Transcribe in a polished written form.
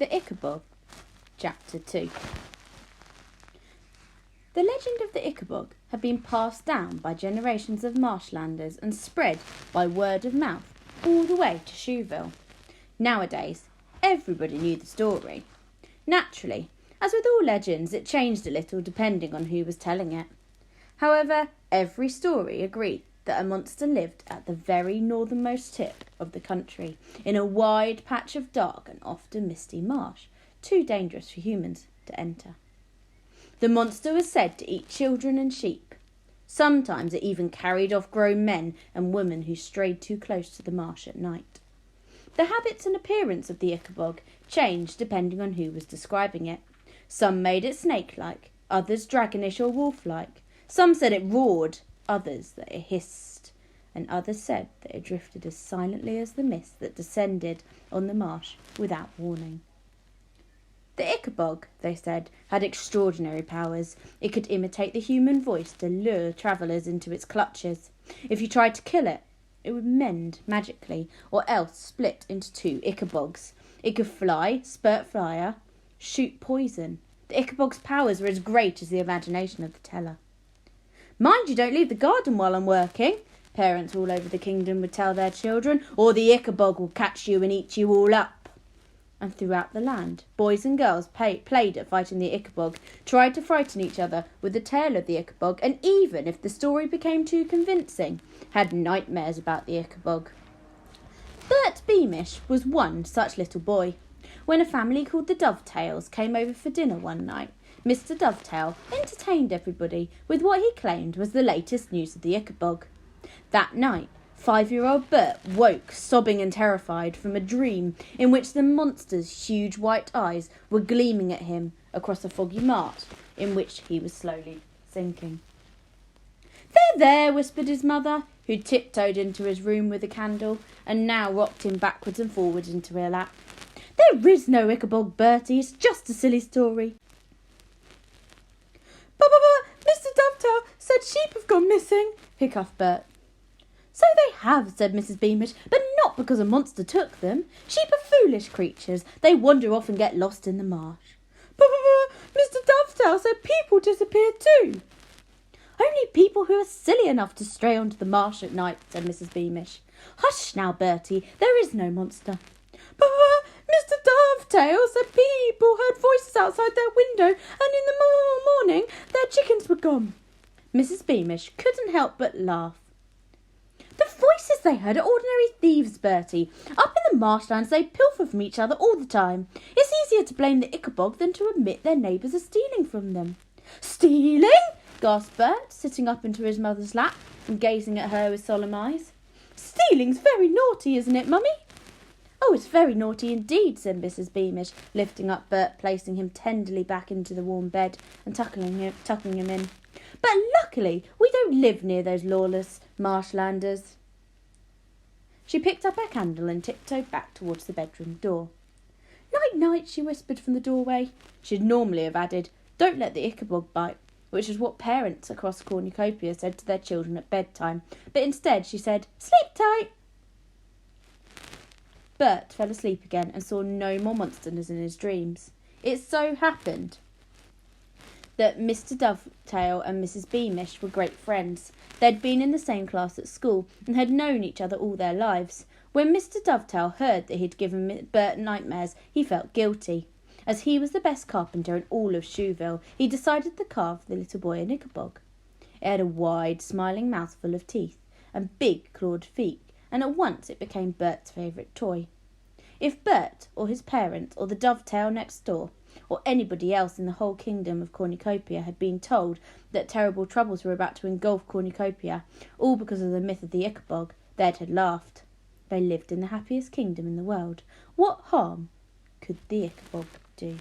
The Ickabog, Chapter 2. The legend of the Ickabog had been passed down by generations of marshlanders and spread by word of mouth all the way to Shoeville. Nowadays, everybody knew the story. Naturally, as with all legends, it changed a little depending on who was telling it. However, every story agreed that a monster lived at the very northernmost tip of the country, in a wide patch of dark and often misty marsh, too dangerous for humans to enter. The monster was said to eat children and sheep. Sometimes it even carried off grown men and women who strayed too close to the marsh at night. The habits and appearance of the Ickabog changed depending on who was describing it. Some made it snake-like, others dragonish or wolf-like. Some said it roared, others that it hissed, and others said that it drifted as silently as the mist that descended on the marsh without warning. The Ickabog, they said, had extraordinary powers. It could imitate the human voice to lure travellers into its clutches. If you tried to kill it, it would mend magically, or else split into two Ickabogs. It could fly, spurt fire, shoot poison. The Ickabog's powers were as great as the imagination of the teller. "Mind you don't leave the garden while I'm working," parents all over the kingdom would tell their children, "or the Ickabog will catch you and eat you all up." And throughout the land, boys and girls played at fighting the Ickabog, tried to frighten each other with the tale of the Ickabog, and even if the story became too convincing, had nightmares about the Ickabog. Bert Beamish was one such little boy. When a family called the Dovetails came over for dinner one night, Mr. Dovetail entertained everybody with what he claimed was the latest news of the Ickabog. That night, 5-year-old Bert woke, sobbing and terrified, from a dream in which the monster's huge white eyes were gleaming at him across a foggy marsh in which he was slowly sinking. "There, there," whispered his mother, who tiptoed into his room with a candle and now rocked him backwards and forwards into her lap. "There is no Ickabog, Bertie. It's just a silly story." "But, Mr. Dovetail said sheep have gone missing," hiccoughed Bert. "So they have," said Mrs. Beamish, "but not because a monster took them. Sheep are foolish creatures. They wander off and get lost in the marsh." "But, Mr. Dovetail said people disappeared too." "Only people who are silly enough to stray onto the marsh at night," said Mrs. Beamish. "Hush now, Bertie. There is no monster." "But, Mr. Dovetail said people heard voices outside their window, and in the morning their chickens were gone." Mrs. Beamish couldn't help but laugh. "The voices they heard are ordinary thieves, Bertie. Up in the marshlands they pilfer from each other all the time. It's easier to blame the Ickabog than to admit their neighbours are stealing from them." "Stealing?" gasped Bert, sitting up into his mother's lap and gazing at her with solemn eyes. "Stealing's very naughty, isn't it, Mummy?" "Oh, it's very naughty indeed," said Mrs. Beamish, lifting up Bert, placing him tenderly back into the warm bed and tucking him in. "But luckily we don't live near those lawless marshlanders." She picked up her candle and tiptoed back towards the bedroom door. "Night, night," she whispered from the doorway. She'd normally have added, "Don't let the Ickabog bite," which is what parents across Cornucopia said to their children at bedtime, but instead she said, "Sleep tight." Bert fell asleep again and saw no more monsters in his dreams. It so happened that Mr. Dovetail and Mrs. Beamish were great friends. They'd been in the same class at school and had known each other all their lives. When Mr. Dovetail heard that he'd given Bert nightmares, he felt guilty. As he was the best carpenter in all of Shoeville, he decided to carve the little boy an Ickabog. It had a wide, smiling mouth full of teeth and big clawed feet, and at once it became Bert's favourite toy. If Bert, or his parents, or the Dovetail next door, or anybody else in the whole kingdom of Cornucopia had been told that terrible troubles were about to engulf Cornucopia, all because of the myth of the Ickabog, they'd have laughed. They lived in the happiest kingdom in the world. What harm could the Ickabog do?